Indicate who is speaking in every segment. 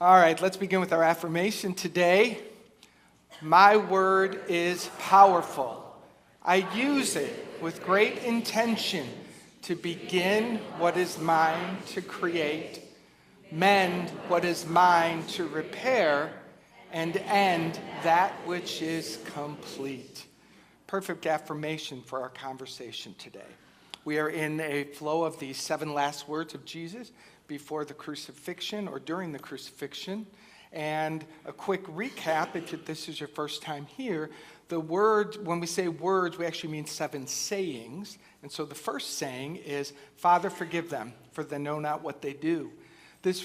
Speaker 1: All right, let's begin with our affirmation today. My word is powerful. I use it with great intention to begin what is mine to create, mend what is mine to repair, and end that which is complete. Perfect affirmation for our conversation today. We are in a flow of the 7 last words of Jesus before the crucifixion or during the crucifixion. And a quick recap, if this is your first time here, the word, when we say words, we actually mean 7 sayings. And so the first saying is, Father, forgive them, for they know not what they do. This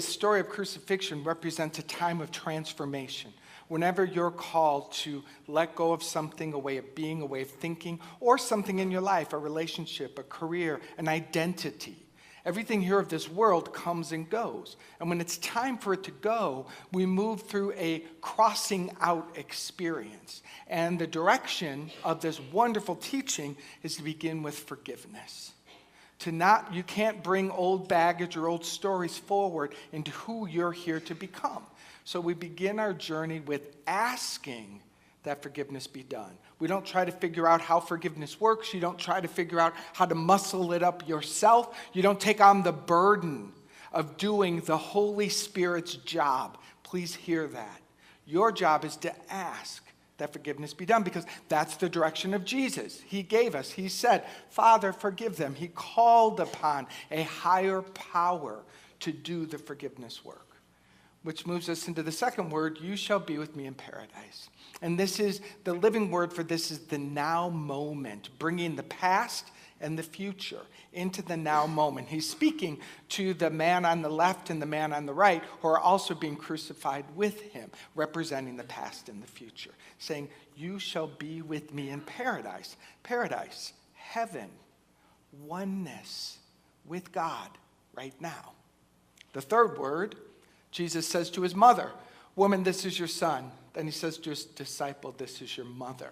Speaker 1: story of crucifixion represents a time of transformation. Whenever you're called to let go of something, a way of being, a way of thinking, or something in your life, a relationship, a career, an identity, everything here of this world comes and goes. And when it's time for it to go, we move through a crossing out experience. And the direction of this wonderful teaching is to begin with forgiveness. You can't bring old baggage or old stories forward into who you're here to become. So we begin our journey with asking that forgiveness be done. We don't try to figure out how forgiveness works. You don't try to figure out how to muscle it up yourself. You don't take on the burden of doing the Holy Spirit's job. Please hear that. Your job is to ask that forgiveness be done, because that's the direction of Jesus. He gave us. He said, Father, forgive them. He called upon a higher power to do the forgiveness work. Which moves us into the second word, you shall be with me in paradise. And this is, the living word for this is the now moment, bringing the past and the future into the now moment. He's speaking to the man on the left and the man on the right who are also being crucified with him, representing the past and the future, saying, you shall be with me in paradise. Paradise, heaven, oneness with God right now. The third word, Jesus says to his mother, woman, this is your son. Then he says to his disciple, this is your mother.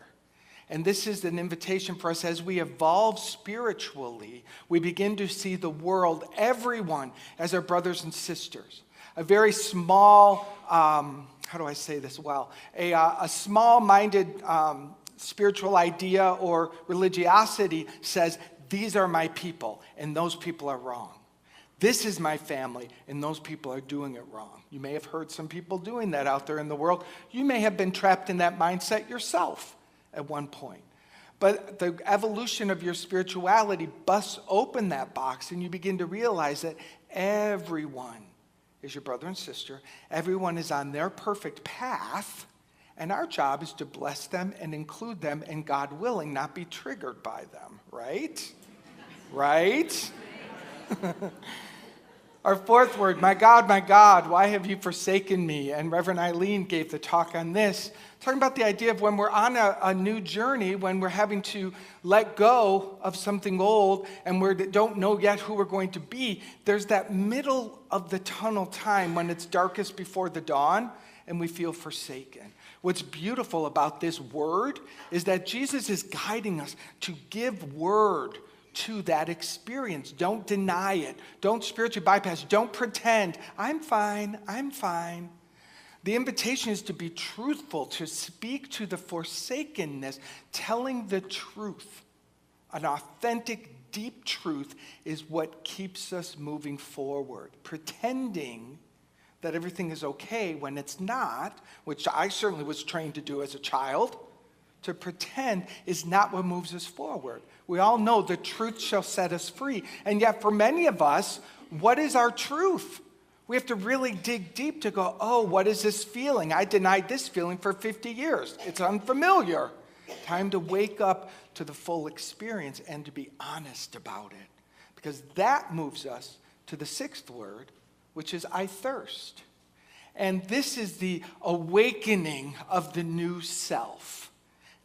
Speaker 1: And this is an invitation for us as we evolve spiritually. We begin to see the world, everyone, as our brothers and sisters. A very small, how do I say this well? A small-minded spiritual idea or religiosity says, these are my people, and those people are wrong. This is my family, and those people are doing it wrong. You may have heard some people doing that out there in the world. You may have been trapped in that mindset yourself at one point. But the evolution of your spirituality busts open that box, and you begin to realize that everyone is your brother and sister. Everyone is on their perfect path, and our job is to bless them and include them, and God willing, not be triggered by them, right? Right? Our fourth word, my God, why have you forsaken me? And Reverend Eileen gave the talk on this, talking about the idea of when we're on a new journey, when we're having to let go of something old and we don't know yet who we're going to be, there's that middle of the tunnel time when it's darkest before the dawn and we feel forsaken. What's beautiful about this word is that Jesus is guiding us to give word to that experience. Don't deny it. Don't spiritually bypass. Don't pretend, I'm fine. The invitation is to be truthful, to speak to the forsakenness, telling the truth. An authentic, deep truth is what keeps us moving forward. Pretending that everything is okay when it's not, which I certainly was trained to do as a child, to pretend is not what moves us forward. We all know the truth shall set us free. And yet for many of us, what is our truth? We have to really dig deep to go, oh, what is this feeling? I denied this feeling for 50 years. It's unfamiliar. Time to wake up to the full experience and to be honest about it. Because that moves us to the sixth word, which is I thirst. And this is the awakening of the new self.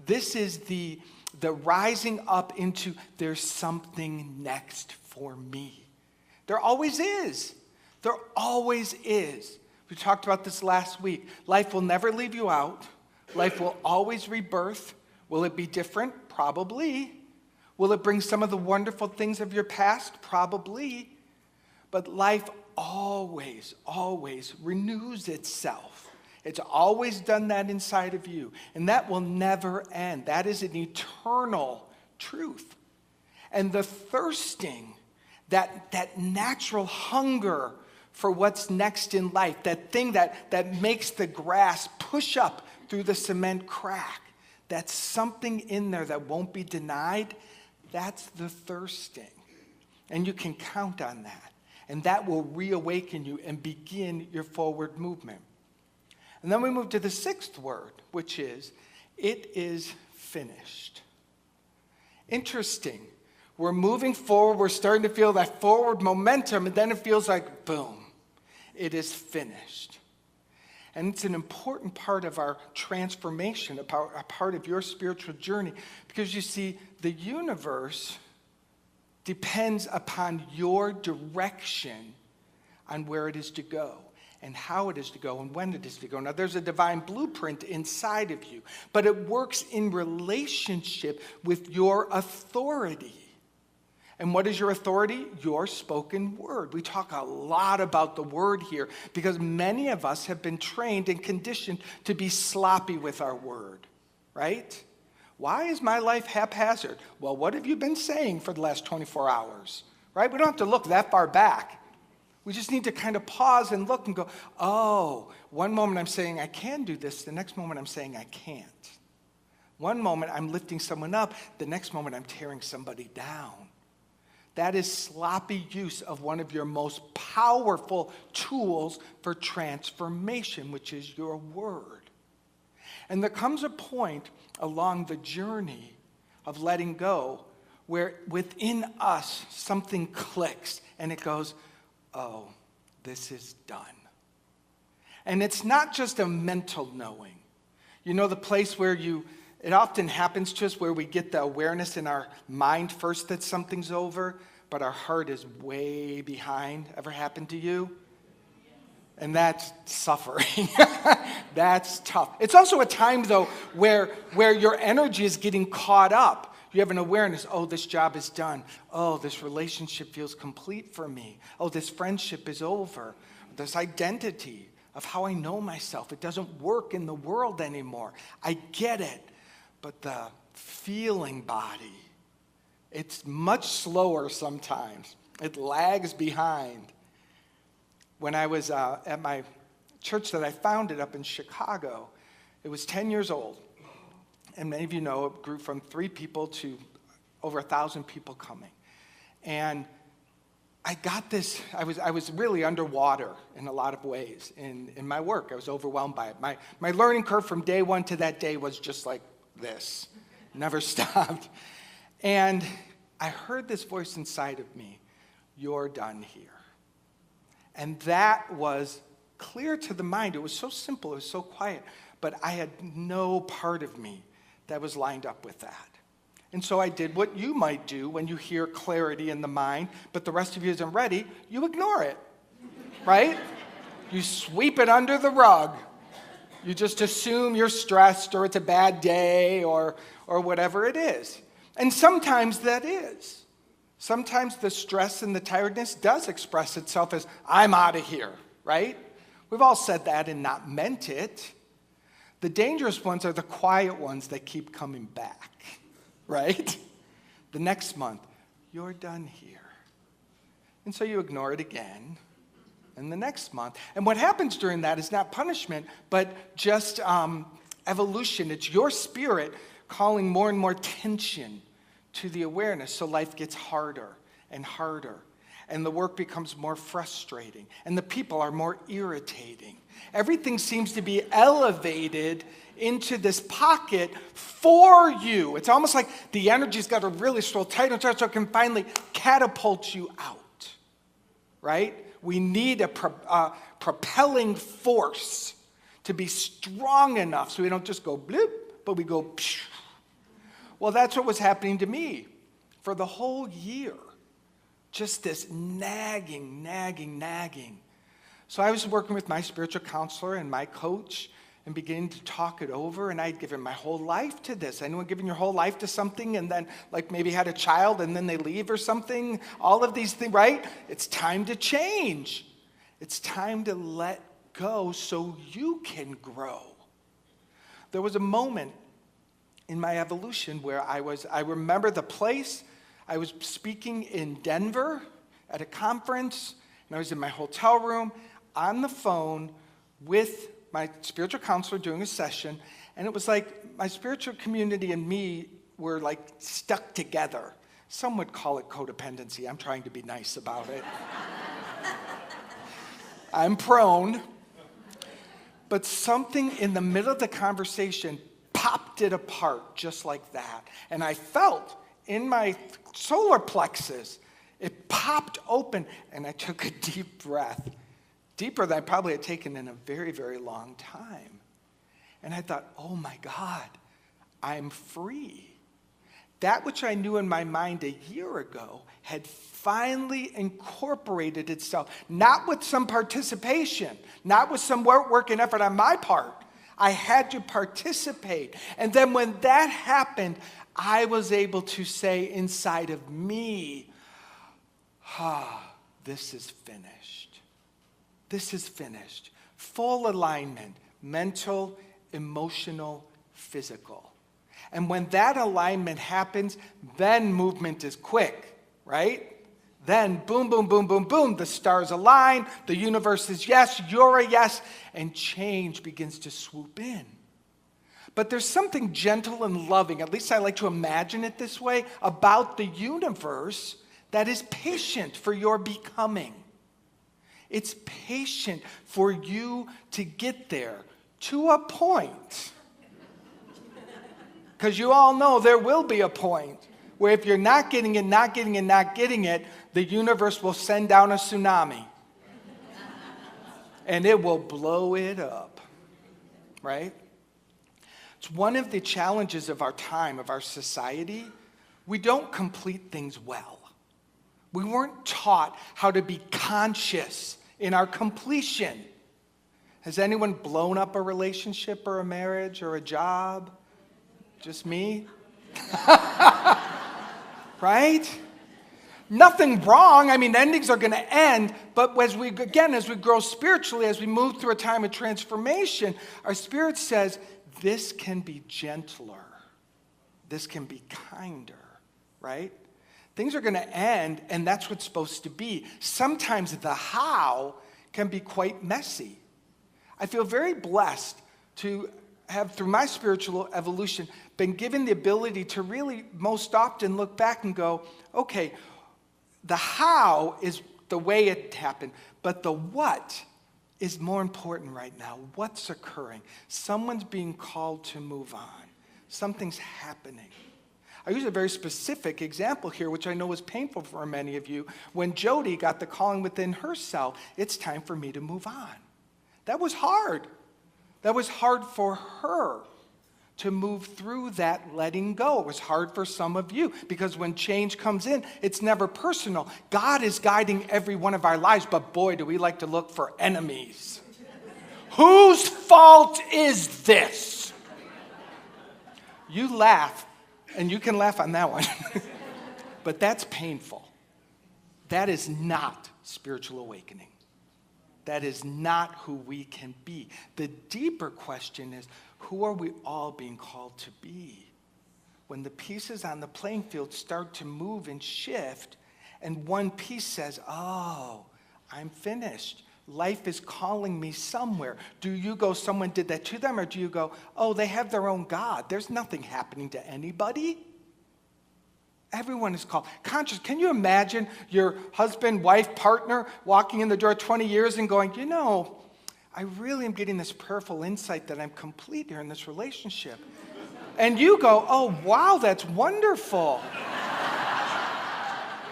Speaker 1: This is the rising up into there's something next for me. There always is. There always is. We talked about this last week. Life will never leave you out. Life will always rebirth. Will it be different? Probably. Will it bring some of the wonderful things of your past? Probably. But life always, always renews itself. It's always done that inside of you. And that will never end. That is an eternal truth. And the thirsting, that natural hunger for what's next in life, that thing that makes the grass push up through the cement crack, that's something in there that won't be denied. That's the thirsting. And you can count on that. And that will reawaken you and begin your forward movement. And then we move to the sixth word, which is, it is finished. Interesting. We're moving forward. We're starting to feel that forward momentum. And then it feels like, boom, it is finished. And it's an important part of our transformation, a part of your spiritual journey. Because you see, the universe depends upon your direction on where it is to go and how it is to go and when it is to go. Now, there's a divine blueprint inside of you, but it works in relationship with your authority. And what is your authority? Your spoken word. We talk a lot about the word here because many of us have been trained and conditioned to be sloppy with our word, right? Why is my life haphazard? Well, what have you been saying for the last 24 hours, right? We don't have to look that far back. We just need to kind of pause and look and go, oh, one moment I'm saying I can do this, the next moment I'm saying I can't. One moment I'm lifting someone up, the next moment I'm tearing somebody down. That is sloppy use of one of your most powerful tools for transformation, which is your word. And there comes a point along the journey of letting go where within us something clicks and it goes, oh, this is done. And it's not just a mental knowing. You know, the place where it often happens to us where we get the awareness in our mind first that something's over, but our heart is way behind. Ever happened to you? And that's suffering. That's tough. It's also a time, though, where your energy is getting caught up. You have an awareness, oh, this job is done. Oh, this relationship feels complete for me. Oh, this friendship is over. This identity of how I know myself, it doesn't work in the world anymore. I get it. But the feeling body, it's much slower sometimes. It lags behind. When I was at my church that I founded up in Chicago, it was 10 years old. And many of you know it grew from 3 people to over 1,000 people coming. And I got this, I was really underwater in a lot of ways in my work. I was overwhelmed by it. My learning curve from day one to that day was just like this. Never stopped. And I heard this voice inside of me, you're done here. And that was clear to the mind. It was so simple, it was so quiet, but I had no part of me that was lined up with that. And so I did what you might do when you hear clarity in the mind, but the rest of you isn't ready, you ignore it, right? You sweep it under the rug. You just assume you're stressed or it's a bad day or whatever it is. And sometimes that is. Sometimes the stress and the tiredness does express itself as, I'm out of here, right? We've all said that and not meant it. The dangerous ones are the quiet ones that keep coming back, right? The next month, you're done here. And so you ignore it again. And the next month. And what happens during that is not punishment, but just evolution. It's your spirit calling more and more tension to the awareness, so life gets harder and harder, and the work becomes more frustrating, and the people are more irritating. Everything seems to be elevated into this pocket for you. It's almost like the energy's got to really swell tight and tight so it can finally catapult you out, right? We need a propelling force to be strong enough so we don't just go bloop, but we go psh. Well, that's what was happening to me for the whole year. Just this nagging. So I was working with my spiritual counselor and my coach and beginning to talk it over, and I'd given my whole life to this. Anyone giving your whole life to something and then like maybe had a child and then they leave or something? All of these things, right? It's time to change. It's time to let go so you can grow. There was a moment in my evolution where I remember the place. I was speaking in Denver at a conference, and I was in my hotel room on the phone with my spiritual counselor doing a session, and it was like my spiritual community and me were like stuck together. Some would call it codependency. I'm trying to be nice about it. I'm prone. But something in the middle of the conversation popped it apart just like that. And I felt in my solar plexus, it popped open, and I took a deep breath, deeper than I probably had taken in a very, very long time. And I thought, oh my God, I'm free. That which I knew in my mind a year ago had finally incorporated itself, not with some participation, not with some work and effort on my part. I had to participate. And then when that happened, I was able to say inside of me, this is finished. This is finished. Full alignment, mental, emotional, physical. And when that alignment happens, then movement is quick, right? Then boom, boom, boom, boom, boom, the stars align, the universe is yes, you're a yes, and change begins to swoop in. But there's something gentle and loving, at least I like to imagine it this way, about the universe that is patient for your becoming. It's patient for you to get there to a point. Because you all know there will be a point where if you're not getting it, the universe will send down a tsunami. And it will blow it up. Right? It's one of the challenges of our time, of our society. We don't complete things well. We weren't taught how to be conscious in our completion. Has anyone blown up a relationship or a marriage or a job? Just me? Right? Nothing wrong. I mean, endings are going to end, but as we grow spiritually, as we move through a time of transformation, our spirit says, this can be gentler. This can be kinder, right? Things are going to end, and that's what's supposed to be. Sometimes the how can be quite messy. I feel very blessed to have, through my spiritual evolution, been given the ability to really most often look back and go, okay, the how is the way it happened, but the what is more important right now. What's occurring? Someone's being called to move on. Something's happening. I use a very specific example here, which I know was painful for many of you. When Jody got the calling within herself, it's time for me to move on. That was hard. That was hard for her to move through that letting go. It was hard for some of you because when change comes in, it's never personal. God is guiding every one of our lives, but boy, do we like to look for enemies. Whose fault is this? You laugh, and you can laugh on that one, but that's painful. That is not spiritual awakening. That is not who we can be. The deeper question is, who are we all being called to be? When the pieces on the playing field start to move and shift, and one piece says, oh, I'm finished. Life is calling me somewhere. Do you go, someone did that to them, or do you go, oh, they have their own God. There's nothing happening to anybody. Everyone is called. Conscious. Can you imagine your husband, wife, partner walking in the door 20 years and going, you know, I really am getting this prayerful insight that I'm complete here in this relationship. And you go, oh, wow, that's wonderful.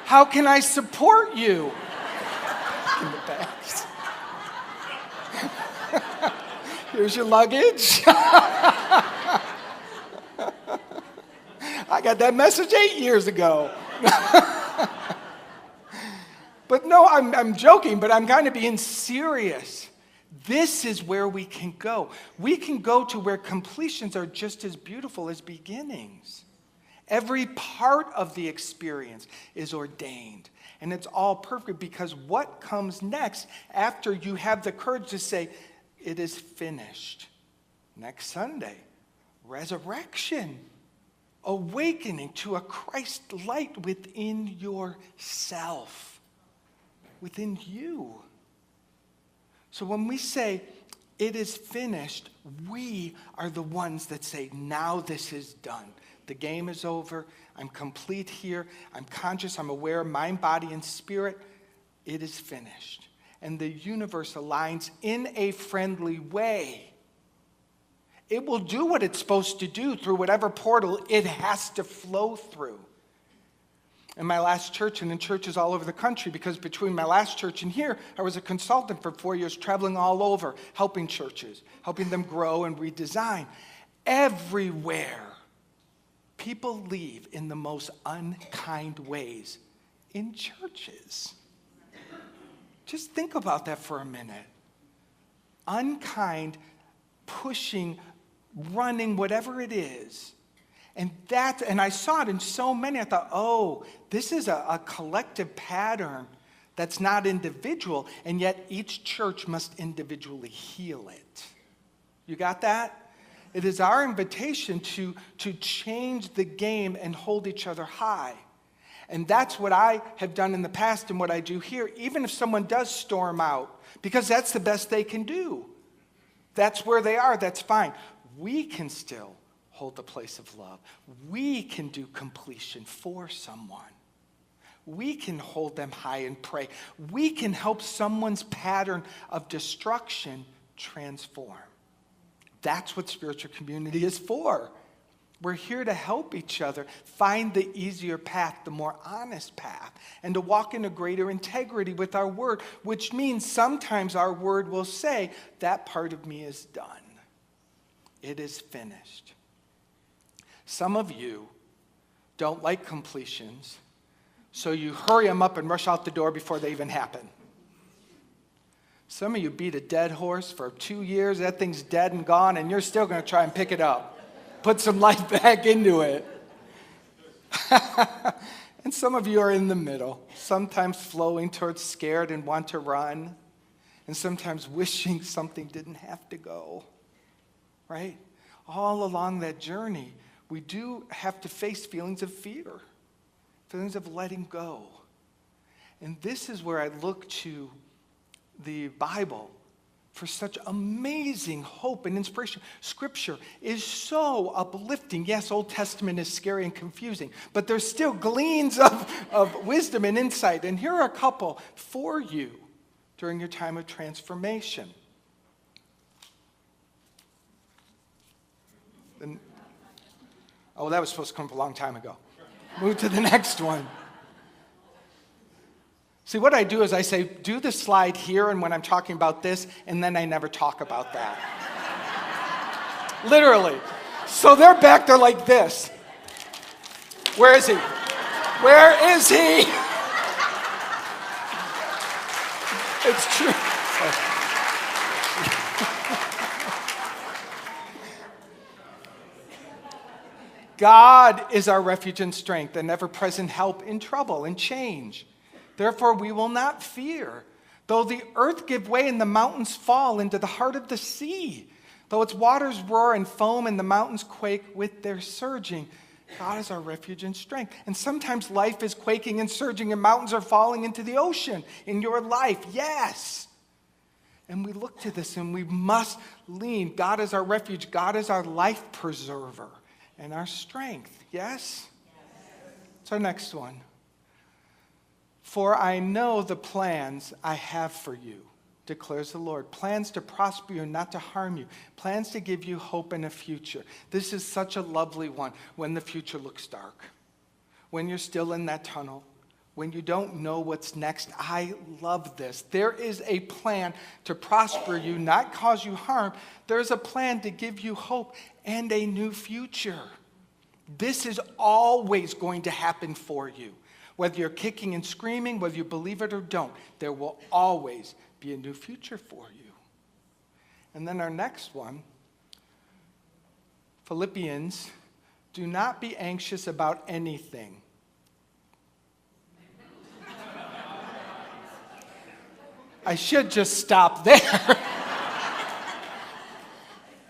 Speaker 1: How can I support you? In the bags. Here's your luggage. I got that message 8 years ago. But no, I'm joking, but I'm kind of being serious. This is where we can go. We can go to where completions are just as beautiful as beginnings. Every part of the experience is ordained. And it's all perfect because what comes next after you have the courage to say, it is finished? Next Sunday, resurrection, awakening to a Christ light within yourself, within you. So when we say, it is finished, we are the ones that say, now this is done. The game is over. I'm complete here. I'm conscious. I'm aware, mind, body, and spirit. It is finished. And the universe aligns in a friendly way. It will do what it's supposed to do through whatever portal it has to flow through. In my last church and in churches all over the country, because between my last church and here, I was a consultant for 4 years, traveling all over, helping churches, helping them grow and redesign. Everywhere, people leave in the most unkind ways in churches. Just think about that for a minute. Unkind, pushing, running, whatever it is. And I saw it in so many. I thought, oh, this is a collective pattern that's not individual, and yet each church must individually heal it. You got that? It is our invitation to change the game and hold each other high. And that's what I have done in the past and what I do here, even if someone does storm out, because that's the best they can do. That's where they are, that's fine. We can still hold the place of love. We can do completion for someone. We can hold them high and pray. We can help someone's pattern of destruction transform. That's what spiritual community is for. We're here to help each other find the easier path, the more honest path, and to walk in a greater integrity with our word, which means sometimes our word will say, that part of me is done. It is finished. Some of you don't like completions, so you hurry them up and rush out the door before they even happen. Some of you beat a dead horse for 2 years, that thing's dead and gone, and you're still going to try and pick it up. Put some life back into it. And some of you are in the middle, sometimes flowing towards scared and want to run, and sometimes wishing something didn't have to go, right? All along that journey, we do have to face feelings of fear, feelings of letting go. And this is where I look to the Bible for such amazing hope and inspiration. Scripture is so uplifting. Yes, Old Testament is scary and confusing, but there's still gleans of wisdom and insight. And here are a couple for you during your time of transformation. Oh, that was supposed to come up a long time ago. Move to the next one. See, what I do is I say, do the slide here and when I'm talking about this, and then I never talk about that. Literally. So they're back there like this. Where is he? Where is he? It's true. God is our refuge and strength, an ever-present help in trouble and change. Therefore, we will not fear. Though the earth give way and the mountains fall into the heart of the sea, though its waters roar and foam and the mountains quake with their surging, God is our refuge and strength. And sometimes life is quaking and surging and mountains are falling into the ocean in your life. Yes. And we look to this and we must lean. God is our refuge. God is our life preserver and our strength. Yes? It's our next one. For I know the plans I have for you, declares the Lord. Plans to prosper you and not to harm you. Plans to give you hope and a future. This is such a lovely one when the future looks dark. When you're still in that tunnel. When you don't know what's next. I love this. There is a plan to prosper you, not cause you harm. There's a plan to give you hope and a new future. This is always going to happen for you. Whether you're kicking and screaming, whether you believe it or don't, there will always be a new future for you. And then our next one, Philippians, do not be anxious about anything. I should just stop there.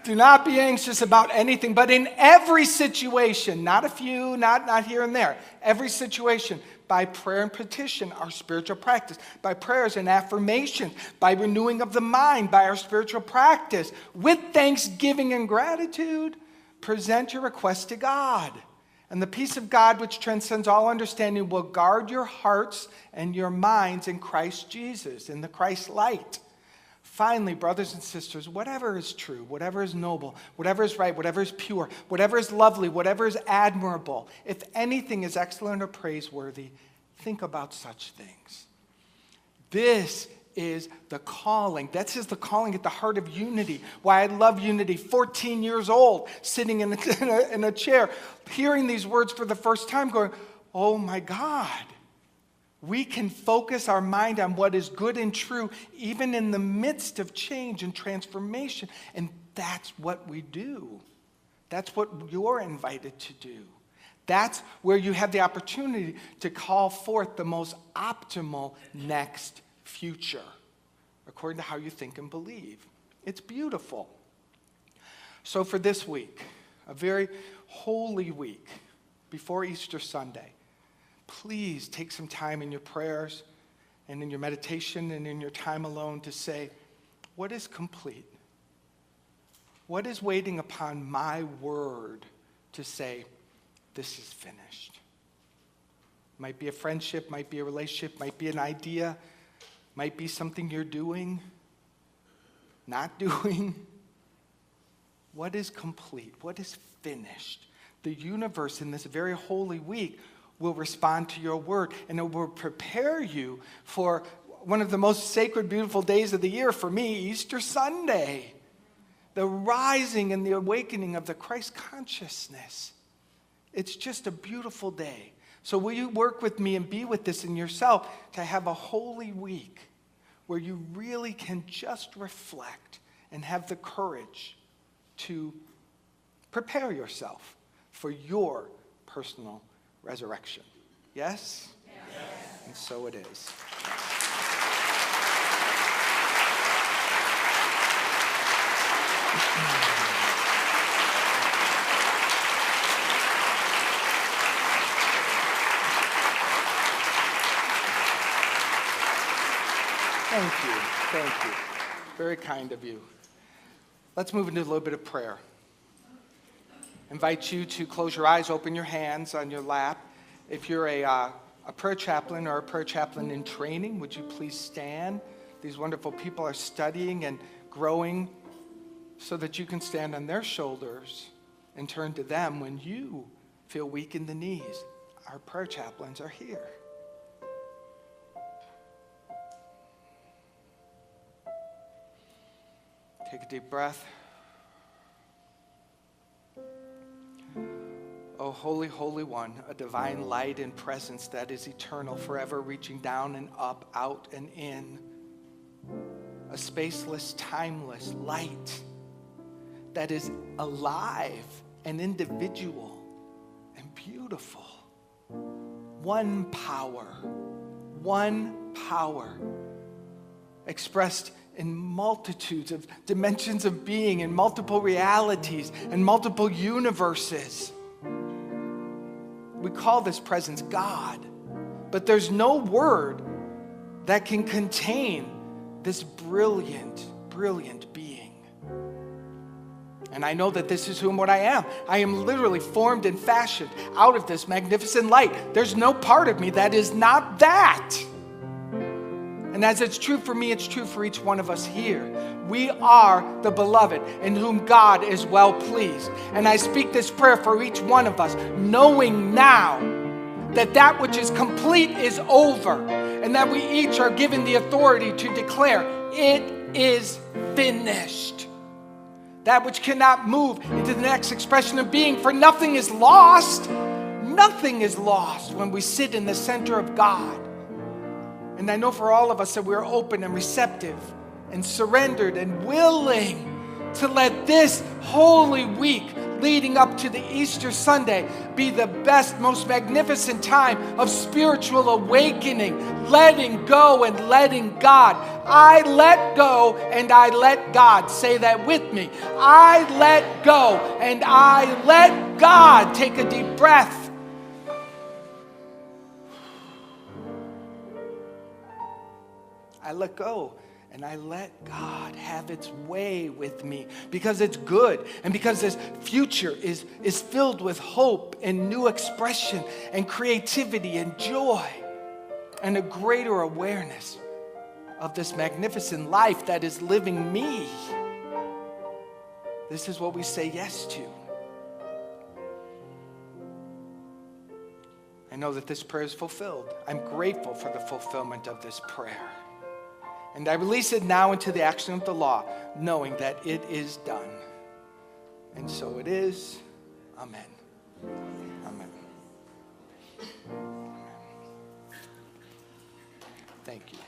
Speaker 1: Do not be anxious about anything, but in every situation, not a few, not here and there, every situation, by prayer and petition, our spiritual practice, by prayers and affirmations, by renewing of the mind, by our spiritual practice, with thanksgiving and gratitude, present your requests to God. And the peace of God, which transcends all understanding, will guard your hearts and your minds in Christ Jesus, in the Christ light. Finally, brothers and sisters, whatever is true, whatever is noble, whatever is right, whatever is pure, whatever is lovely, whatever is admirable, if anything is excellent or praiseworthy, think about such things. This is the calling. This is the calling at the heart of unity. Why I love unity. 14 years old, sitting in a chair, hearing these words for the first time, going, oh my God. We can focus our mind on what is good and true, even in the midst of change and transformation. And that's what we do. That's what you're invited to do. That's where you have the opportunity to call forth the most optimal next future, according to how you think and believe. It's beautiful. So for this week, a very holy week before Easter Sunday, please take some time in your prayers and in your meditation and in your time alone to say, what is complete? What is waiting upon my word to say, this is finished? Might be a friendship, might be a relationship, might be an idea, might be something you're doing, not doing. What is complete? What is finished? The universe in this very holy week will respond to your word, and it will prepare you for one of the most sacred, beautiful days of the year for me, Easter Sunday. The rising and the awakening of the Christ consciousness. It's just a beautiful day. So will you work with me and be with this in yourself to have a holy week where you really can just reflect and have the courage to prepare yourself for your personal resurrection. Yes? Yes. And so it is. Thank you. Thank you. Very kind of you. Let's move into a little bit of prayer. Invite you to close your eyes, open your hands on your lap. If you're a prayer chaplain or a prayer chaplain in training, would you please stand? These wonderful people are studying and growing so that you can stand on their shoulders and turn to them when you feel weak in the knees. Our prayer chaplains are here. Take a deep breath. O holy, holy one, a divine light and presence that is eternal, forever reaching down and up, out and in. A spaceless, timeless light that is alive and individual and beautiful. One power expressed in multitudes of dimensions of being, in multiple realities and multiple universes. We call this presence God, but there's no word that can contain this brilliant, brilliant being. And I know that this is what I am. I am literally formed and fashioned out of this magnificent light. There's no part of me that is not that. And as it's true for me, it's true for each one of us here. We are the beloved in whom God is well pleased. And I speak this prayer for each one of us, knowing now that that which is complete is over, and that we each are given the authority to declare, it is finished. That which cannot move into the next expression of being, for nothing is lost. Nothing is lost when we sit in the center of God. And I know for all of us that we're open and receptive and surrendered and willing to let this holy week leading up to the Easter Sunday be the best, most magnificent time of spiritual awakening, letting go and letting God. I let go and I let God. Say that with me. I let go and I let God. Take a deep breath. I let go and I let God have its way with me because it's good and because this future is filled with hope and new expression and creativity and joy and a greater awareness of this magnificent life that is living me. This is what we say yes to. I know that this prayer is fulfilled. I'm grateful for the fulfillment of this prayer. And I release it now into the action of the law, knowing that it is done. And so it is. Amen. Amen. Amen. Thank you.